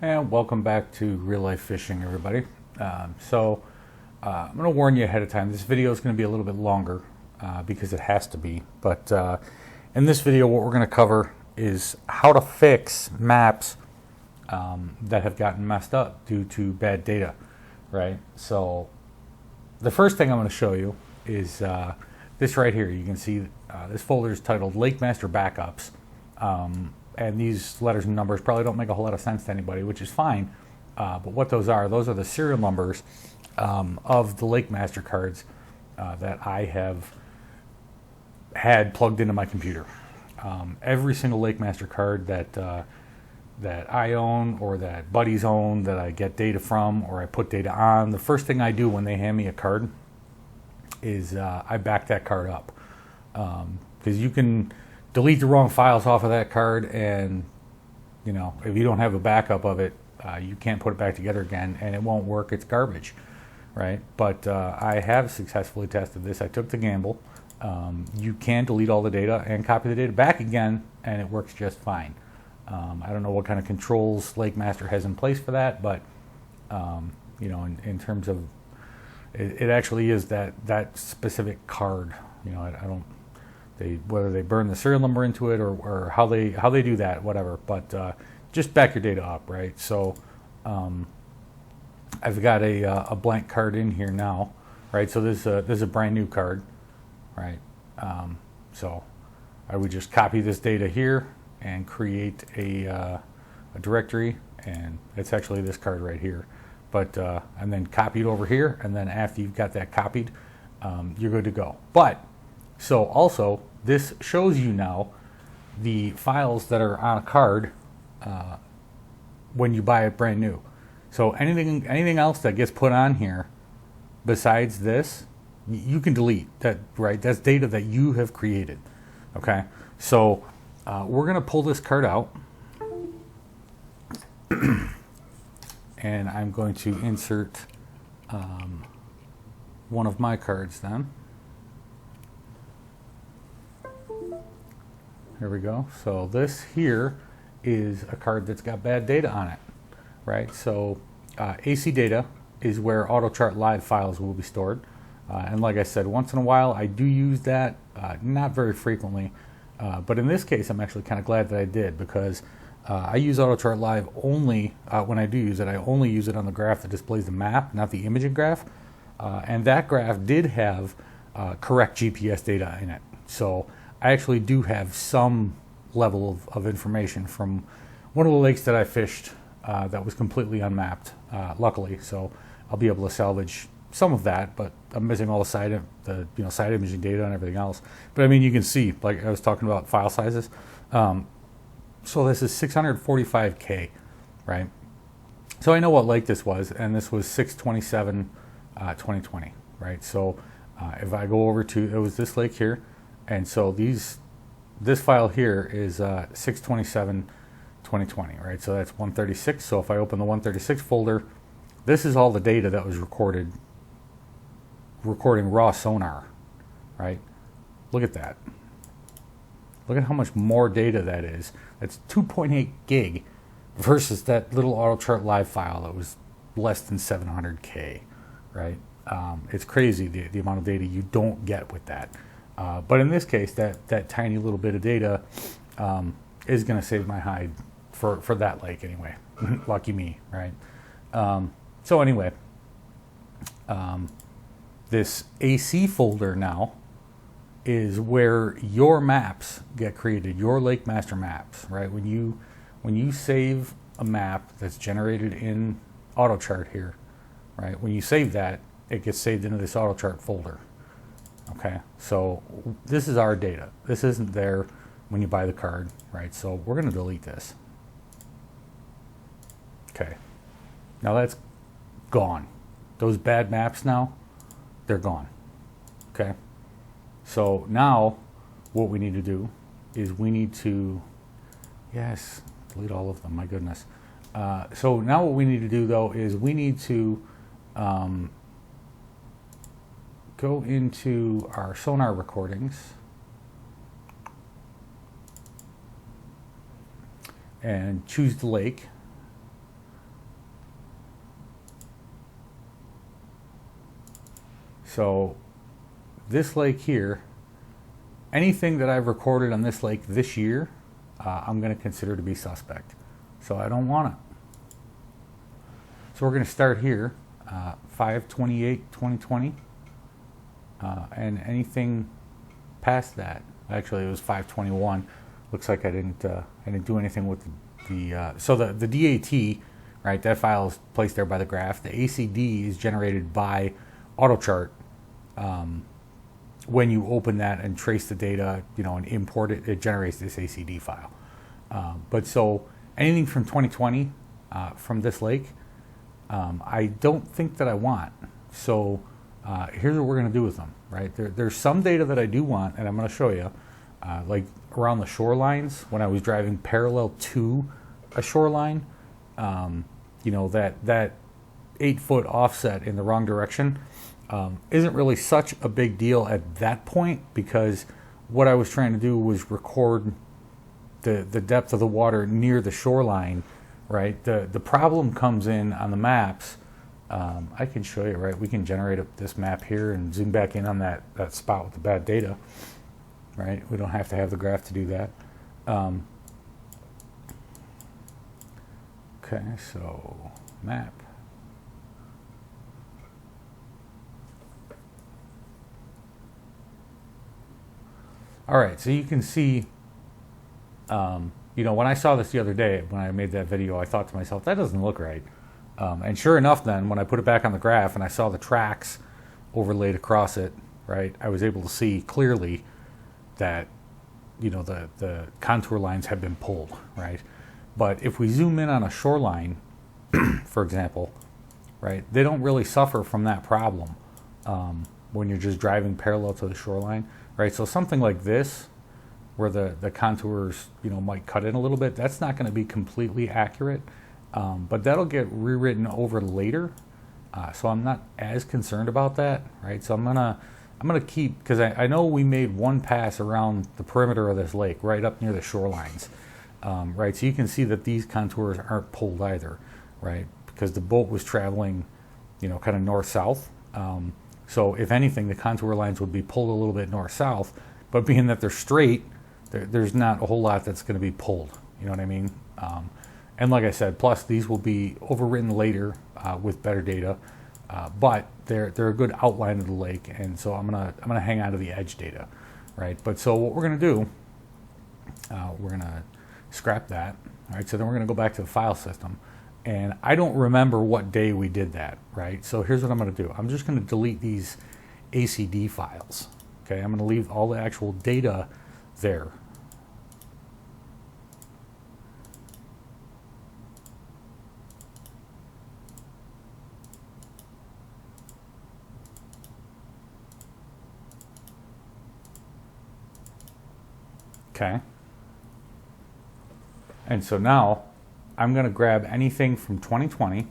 And welcome back to Real Life Fishing, everybody. I'm going to warn you ahead of time. This video is going to be a little bit longer because it has to be. But in this video, what we're going to cover is how to fix maps that have gotten messed up due to bad data, right? So the first thing I'm going to show you is this right here. You can see this folder is titled Lake Master Backups. And these letters and numbers probably don't make a whole lot of sense to anybody, which is fine. But what those are the serial numbers of the Lake Master cards that I have had plugged into my computer. Every single Lake Master card that I own or that buddies own, that I get data from or I put data on, the first thing I do when they hand me a card is I back that card up. Because you can delete the wrong files off of that card, and you know, if you don't have a backup of it, you can't put it back together again, and it won't work. It's garbage, right? But I have successfully tested this. I took the gamble. You can delete all the data and copy the data back again, and it works just fine. I don't know what kind of controls Lake Master has in place for that, but you know, in terms of it actually is that specific card. You know, I don't. Whether they burn the serial number into it or how they do that, whatever. But just back your data up, right? So I've got a blank card in here now, right? So this is a brand new card, right? So I would just copy this data here and create a directory, and it's actually this card right here. But and then copy it over here, and then after you've got that copied, you're good to go. But so also, this shows you now the files that are on a card when you buy it brand new. So anything else that gets put on here besides this, you can delete that, right? That's data that you have created. Okay, so we're gonna pull this card out, and I'm going to insert one of my cards then. Here we go. So this here is a card that's got bad data on it, right? So AC data is where Autochart Live files will be stored. And like I said, once in a while I do use that, not very frequently. But in this case, I'm actually kind of glad that I did, because I use Autochart Live only, when I do use it, I only use it on the graph that displays the map, not the imaging graph. And that graph did have correct GPS data in it. So I actually do have some level of information from one of the lakes that I fished that was completely unmapped, luckily. So I'll be able to salvage some of that, but I'm missing all the side imaging data and everything else. But I mean, you can see, like I was talking about file sizes. So this is 645K, right? So I know what lake this was, and this was 6/27/2020, right? So if I go over to, it was this lake here. And so this file here is 6/27/2020, right? So that's 136. So if I open the 136 folder, this is all the data that was recording raw sonar, right? Look at that. Look at how much more data that is. That's 2.8 gig versus that little Autochart Live file that was less than 700K, right? It's crazy the amount of data you don't get with that. But in this case, that tiny little bit of data is going to save my hide for that lake anyway. Lucky me, right? So anyway, this AC folder now is where your maps get created, your Lake Master maps, right? When you save a map that's generated in Autochart here, right? When you save that, it gets saved into this Autochart folder. Okay, so this is our data. This isn't there when you buy the card, right? So we're going to delete this. Okay, now that's gone. Those bad maps now, they're gone. Okay, so now what we need to do is we need to, yes, delete all of them, my goodness. So now what we need to do though is we need to go into our Sonar recordings and choose the lake. so this lake here, anything that I've recorded on this lake this year, I'm going to consider to be suspect. So I don't want it. So we're going to start here, 5/28/2020, and anything past that. Actually, it was 5/21. Looks like I didn't do anything with so the DAT, right? That file is placed there by the graph. The ACD is generated by Autochart. When you open that and trace the data, and import it, it generates this ACD file. But so anything from 2020 from this lake, I don't think that I want. So here's what we're going to do with them, right? There's some data that I do want, and I'm going to show you, like around the shorelines when I was driving parallel to a shoreline, that 8-foot offset in the wrong direction isn't really such a big deal at that point, because what I was trying to do was record the depth of the water near the shoreline, right? The problem comes in on the maps. I can show you, right? We can generate this map here and zoom back in on that spot with the bad data, right? We don't have to have the graph to do that. Okay, so map. All right, so you can see, when I saw this the other day, when I made that video, I thought to myself, that doesn't look right. And sure enough, then, when I put it back on the graph and I saw the tracks overlaid across it, right, I was able to see clearly that, the contour lines have been pulled, right? But if we zoom in on a shoreline, for example, right, they don't really suffer from that problem when you're just driving parallel to the shoreline, right? So something like this, where the contours, might cut in a little bit, that's not going to be completely accurate, but that'll get rewritten over later. So I'm not as concerned about that, right? So I'm gonna keep, because I know we made one pass around the perimeter of this lake, right up near the shorelines, right? So you can see that these contours aren't pulled either, right? Because the boat was traveling, kind of north-south. So if anything, the contour lines would be pulled a little bit north-south, but being that they're straight, there's not a whole lot that's going to be pulled. You know what I mean? And like I said, plus these will be overwritten later with better data, but they're a good outline of the lake, and so I'm gonna hang on to the edge data, right? But so what we're gonna do, we're gonna scrap that, right? So then we're gonna go back to the file system, and I don't remember what day we did that, right? So here's what I'm gonna do. I'm just gonna delete these ACD files. Okay, I'm gonna leave all the actual data there. Okay. And so now I'm going to grab anything from 2020.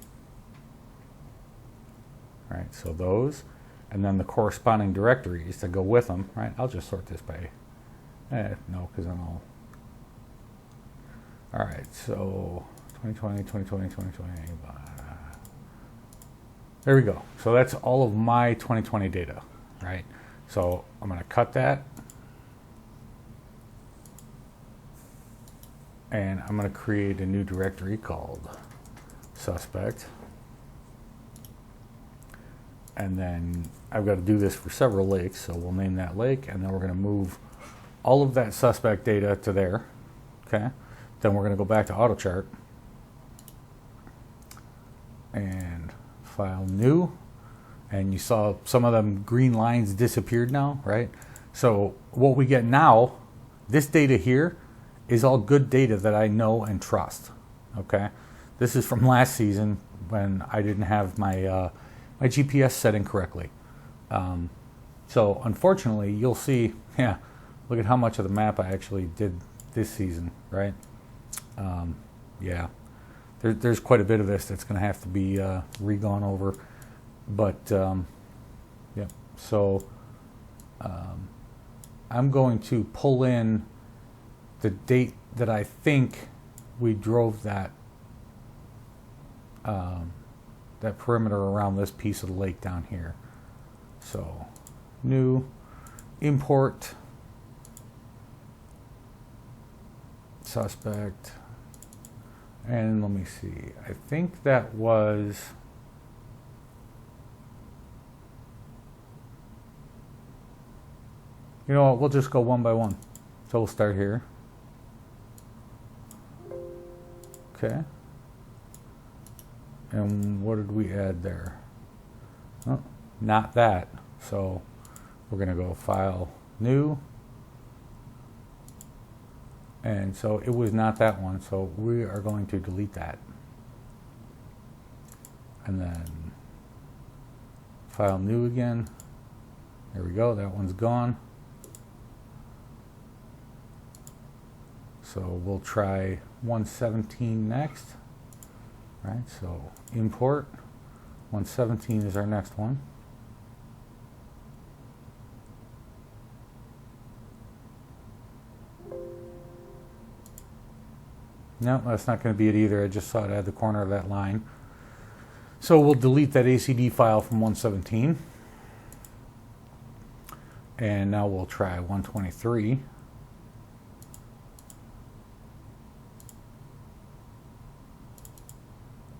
Right, so those, and then the corresponding directories that go with them, right? I'll just sort this by, no, because then I'll, all right, so 2020, 2020, 2020, there we go. So that's all of my 2020 data, right? So I'm going to cut that, and I'm going to create a new directory called suspect. And then I've got to do this for several lakes, so we'll name that lake, and then we're going to move all of that suspect data to there. Okay. Then we're going to go back to Autochart and file new, and you saw some of them green lines disappeared now, right? So what we get now, this data here, is all good data that I know and trust. Okay, this is from last season when I didn't have my my GPS setting correctly. So unfortunately, you'll see, yeah, look at how much of the map I actually did this season, right? Yeah, there's quite a bit of this that's going to have to be re-gone over, but yeah. So I'm going to pull in the date that I think we drove that that perimeter around this piece of the lake down here. So new, import, suspect, and let me see, I think that was, you know what, we'll just go one by one. So we'll start here. Okay. And what did we add there? Oh, not that. So we're going to go File, New. And so it was not that one. So we are going to delete that. And then File, New again. There we go. That one's gone. So we'll try 117 next. Right, so import 117 is our next one. No, that's not going to be it either. I just saw it at the corner of that line. So we'll delete that ACD file from 117. And now we'll try 123.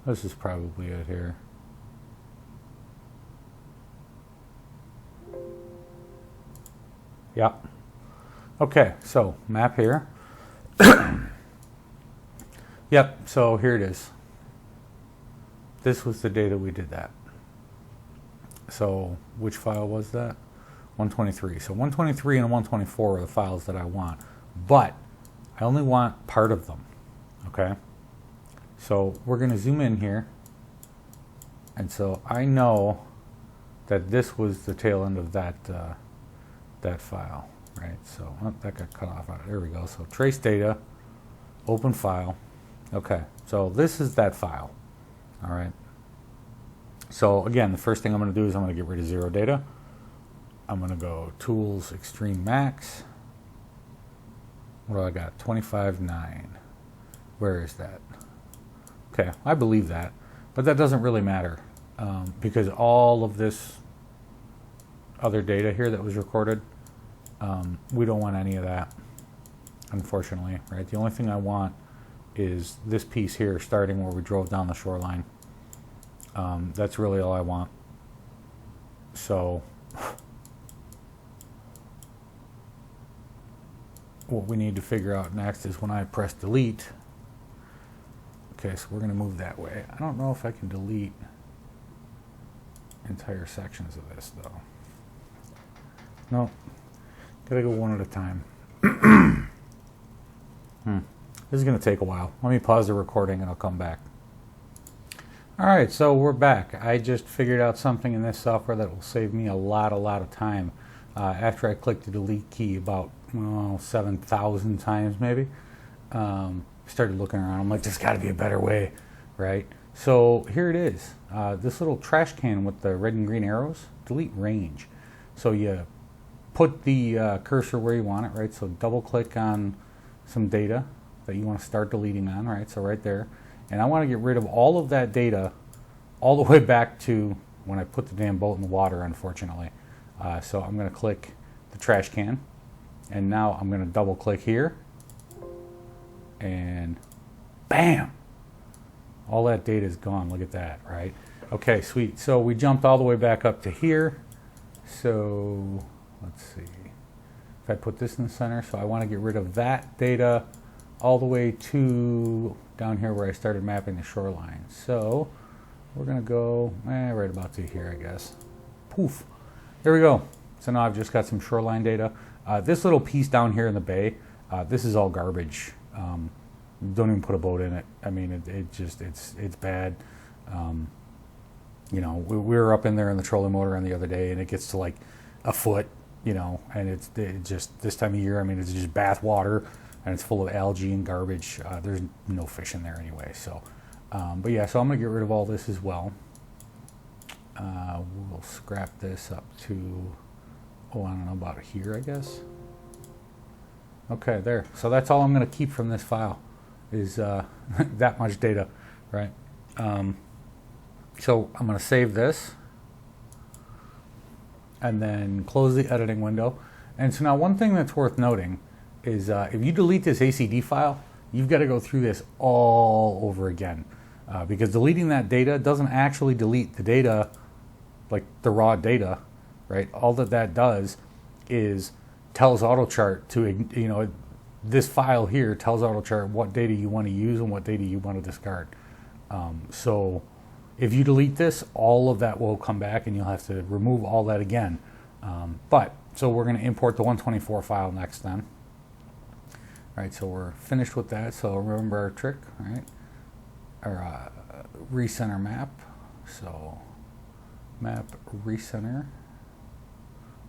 This is probably it here. Yeah. Okay, so map here. Yep, so here it is. This was the day that we did that. So which file was that? 123. So 123 and 124 are the files that I want, but I only want part of them, okay? So we're going to zoom in here, and so I know that this was the tail end of that that file, right? So that got cut off. There we go. So trace data, open file. Okay, so this is that file. All right. So again, the first thing I'm going to do is I'm going to get rid of zero data. I'm going to go Tools, Extreme Max. What do I got? 25.9. Where is that? Okay, I believe that, but that doesn't really matter because all of this other data here that was recorded, we don't want any of that, unfortunately, right? The only thing I want is this piece here starting where we drove down the shoreline. That's really all I want. So what we need to figure out next is when I press delete. Okay, so we're going to move that way. I don't know if I can delete entire sections of this, though. No, gotta go one at a time. This is going to take a while. Let me pause the recording and I'll come back. All right, so we're back. I just figured out something in this software that will save me a lot of time. After I clicked the delete key about 7,000 times maybe, started looking around. I'm like, there's got to be a better way, right? So here it is. This little trash can with the red and green arrows, delete range. So you put the cursor where you want it, right? So double click on some data that you want to start deleting on, right? So right there. And I want to get rid of all of that data all the way back to when I put the damn boat in the water, unfortunately. So I'm going to click the trash can. And now I'm going to double click here. And bam! All that data is gone. Look at that, right? Okay, sweet. So we jumped all the way back up to here. So let's see. If I put this in the center, so I want to get rid of that data all the way to down here where I started mapping the shoreline. So we're going to go right about to here, I guess. Poof. There we go. So now I've just got some shoreline data. This little piece down here in the bay, this is all garbage. Don't even put a boat in it. I mean, it's bad. You know, we were up in there in the trolling motor on the other day, and it gets to like a foot, you know, and it just this time of year, I mean, it's just bath water, and it's full of algae and garbage. There's no fish in there anyway. So, but yeah, so I'm gonna get rid of all this as well. We'll scrap this up to, I don't know, about here, I guess. Okay, there. So that's all I'm going to keep from this file is that much data, right? So I'm going to save this. and then close the editing window. And so now one thing that's worth noting is if you delete this ACD file, you've got to go through this all over again, because deleting that data doesn't actually delete the data, like the raw data, right? All that does is tells Autochart to, you know, this file here tells Autochart what data you want to use and what data you want to discard. So if you delete this, all of that will come back and you'll have to remove all that again. So we're going to import the 124 file next then. All right, so we're finished with that. So remember our trick, right? Our recenter map. So map recenter.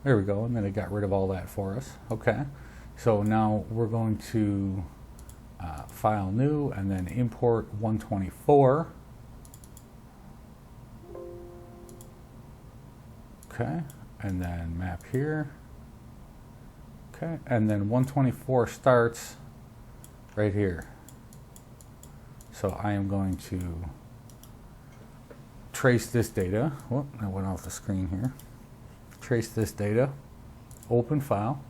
There we go, and then it got rid of all that for us. Okay, so now we're going to file new and then import 124. Okay, and then map here. Okay, and then 124 starts right here. So I am going to trace this data. Whoop, I went off the screen here. Trace this data, open file.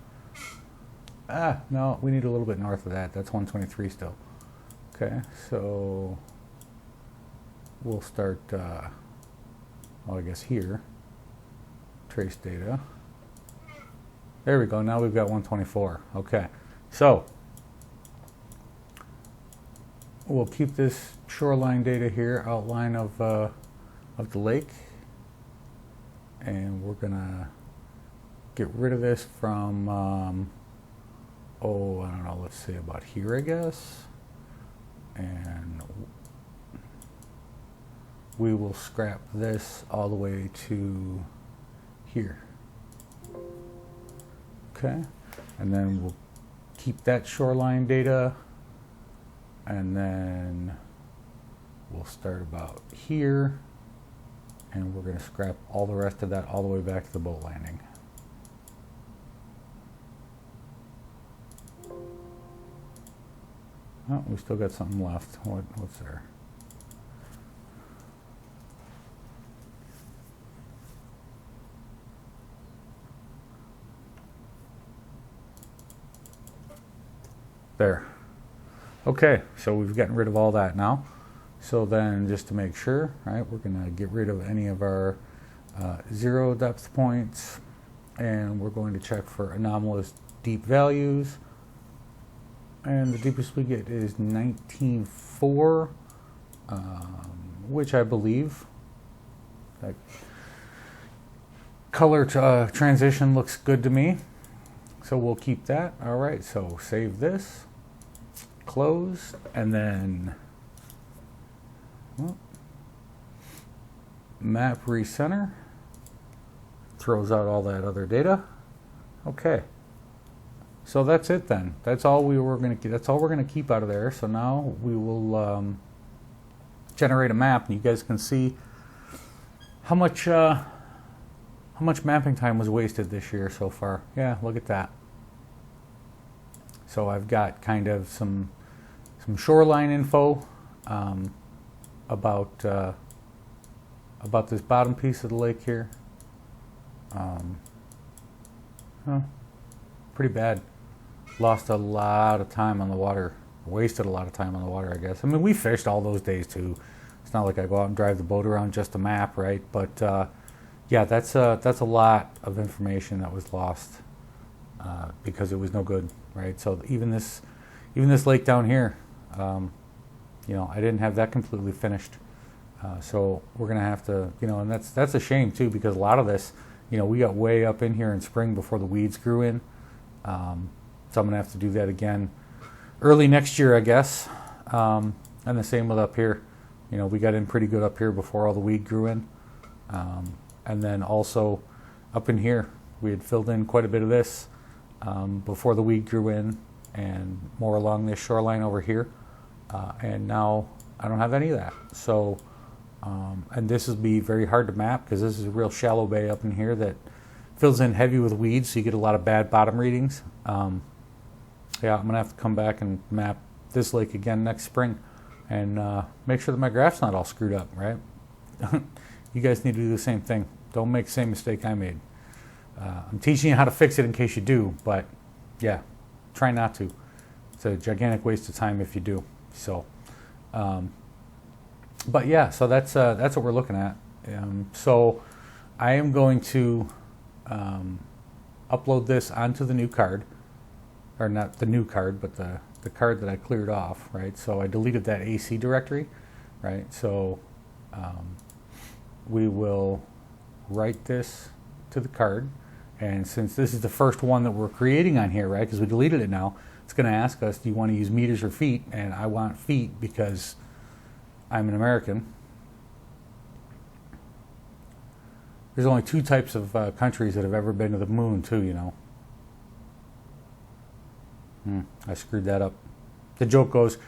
No, we need a little bit north of that. That's 123 still. Okay, so we'll start, well, I guess here. Trace data. There we go. Now we've got 124. Okay, so we'll keep this shoreline data here, outline of the lake, and we're gonna get rid of this from oh, I don't know, let's say about here, I guess, and we will scrap this all the way to here. Okay, and then we'll keep that shoreline data, and then we'll start about here, and we're going to scrap all the rest of that all the way back to the boat landing. Oh, we still got something left. What's there? There. Okay, so we've gotten rid of all that now. So then, just to make sure, right, we're going to get rid of any of our 0 depth points, and we're going to check for anomalous deep values. And the deepest we get is 19.4, which I believe that color transition looks good to me. So we'll keep that. All right, so save this, close, and then map recenter, throws out all that other data. Okay, so that's it then. That's all we're going to keep out of there. So now we will generate a map, and you guys can see how much mapping time was wasted this year so far. Yeah, look at that. So I've got kind of some shoreline info about this bottom piece of the lake here. Pretty bad. Lost a lot of time on the water. Wasted a lot of time on the water, I guess. I mean, we fished all those days too. It's not like I go out and drive the boat around just to map, right? But yeah, that's a lot of information that was lost because it was no good, right? So even this lake down here, you know, I didn't have that completely finished. So we're gonna have to, you know, and that's a shame too, because a lot of this, you know, we got way up in here in spring before the weeds grew in. So I'm gonna have to do that again early next year, I guess. And the same with up here. You know, we got in pretty good up here before all the weed grew in. And then also up in here, we had filled in quite a bit of this before the weed grew in, and more along this shoreline over here. And now I don't have any of that. So, and this will be very hard to map because this is a real shallow bay up in here that fills in heavy with weeds, so you get a lot of bad bottom readings. Yeah, I'm gonna have to come back and map this lake again next spring and make sure that my graph's not all screwed up, right? You guys need to do the same thing. Don't make the same mistake I made. I'm teaching you how to fix it in case you do, but yeah, try not to. It's a gigantic waste of time if you do. So, but yeah, so that's what we're looking at. So I am going to upload this onto the new card, or not the new card, but the card that I cleared off, right? So I deleted that AC directory, right? So we will write this to the card, and since this is the first one that we're creating on here, right, because we deleted it now, it's going to ask us, do you want to use meters or feet? And I want feet because I'm an American. There's only 2 types of countries that have ever been to the moon, too, you know. I screwed that up. The joke goes,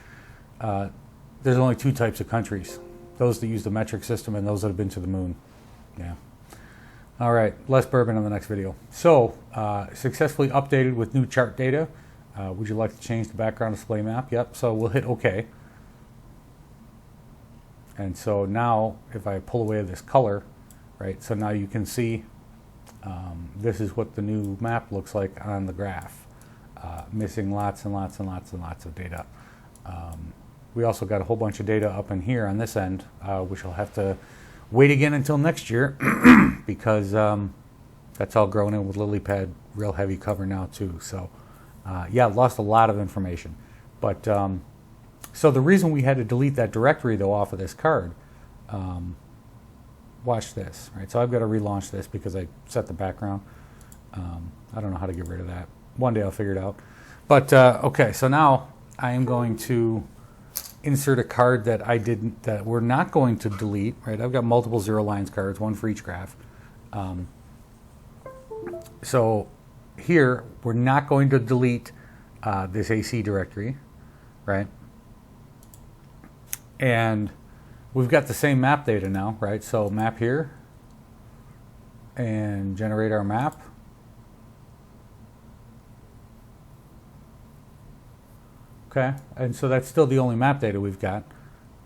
there's only 2 types of countries. Those that use the metric system and those that have been to the moon. Yeah. All right, less bourbon on the next video. So, successfully updated with new chart data. Would you like to change the background display map? Yep, so we'll hit OK. And so now, if I pull away this color, right, so now you can see this is what the new map looks like on the graph. Missing lots and lots and lots and lots of data. We also got a whole bunch of data up in here on this end, which I'll have to wait again until next year because that's all grown in with lily pad, real heavy cover now too. So yeah, lost a lot of information. But so the reason we had to delete that directory though off of this card, watch this, right? So I've got to relaunch this because I set the background. I don't know how to get rid of that. One day I'll figure it out. But okay, so now I am going to insert a card that we're not going to delete, right? I've got multiple zero lines cards, one for each graph. So here we're not going to delete this AC directory, right? And we've got the same map data now, right? So map here and generate our map. Okay, and so that's still the only map data we've got,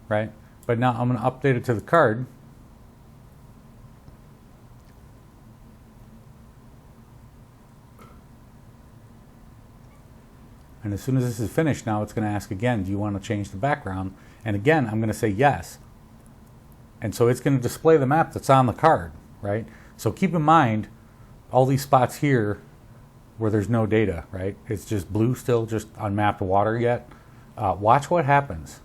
right? But now I'm going to update it to the card. And as soon as this is finished now, it's going to ask again, do you want to change the background? And again, I'm going to say yes. And so it's going to display the map that's on the card, right? So keep in mind, all these spots here where there's no data, right? It's just blue still, just unmapped water yet. Watch what happens.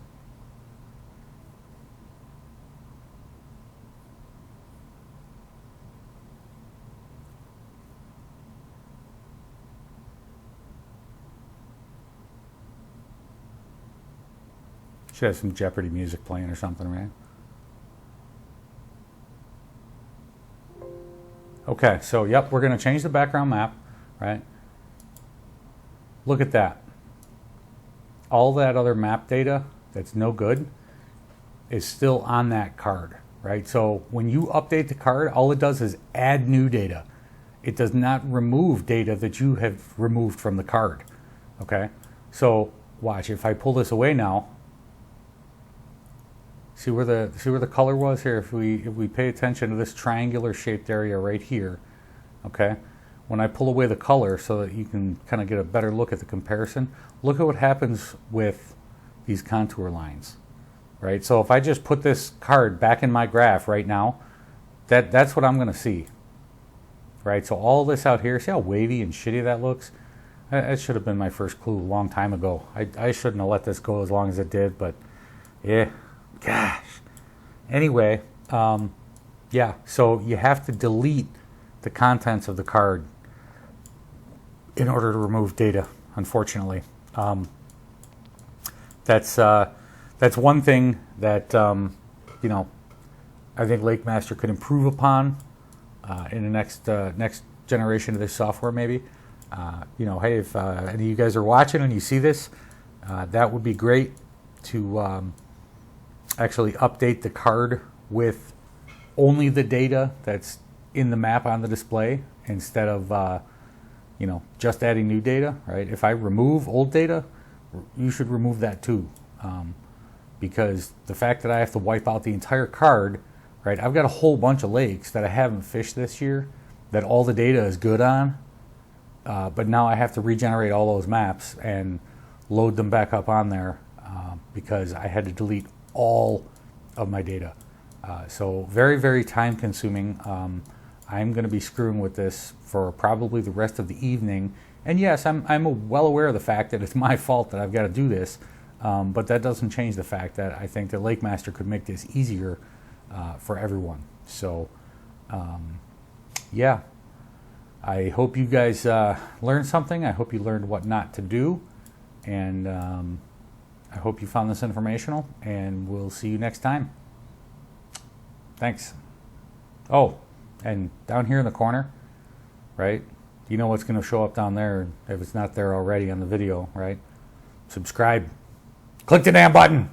Should have some Jeopardy music playing or something, right? Okay, so yep, we're going to change the background map, right? Look at that. All that other map data that's no good is still on that card, right? So when you update the card, all it does is add new data. It does not remove data that you have removed from the card, okay? So watch, if I pull this away now, see where the color was here? If we pay attention to this triangular shaped area right here, okay? When I pull away the color so that you can kind of get a better look at the comparison, look at what happens with these contour lines, right? So if I just put this card back in my graph right now, that's what I'm going to see, right? So all this out here, see how wavy and shitty that looks? That should have been my first clue a long time ago. I shouldn't have let this go as long as it did, but yeah, gosh. Anyway, yeah, so you have to delete the contents of the card in order to remove data, unfortunately. That's one thing that you know, I think Lake Master could improve upon in the next generation of this software, maybe. You know, hey, if any of you guys are watching and you see this, that would be great to actually update the card with only the data that's in the map on the display instead of you know, just adding new data, right? If I remove old data, you should remove that too, because the fact that I have to wipe out the entire card, right? I've got a whole bunch of lakes that I haven't fished this year, that all the data is good on, but now I have to regenerate all those maps and load them back up on there because I had to delete all of my data. So very, very time consuming. I'm going to be screwing with this for probably the rest of the evening. And yes, I'm well aware of the fact that it's my fault that I've got to do this, but that doesn't change the fact that I think that LakeMaster could make this easier for everyone. So yeah, I hope you guys learned something. I hope you learned what not to do, and I hope you found this informational, and we'll see you next time. Thanks. Oh, and down here in the corner, right? You know what's going to show up down there if it's not there already on the video, right? Subscribe. Click the damn button.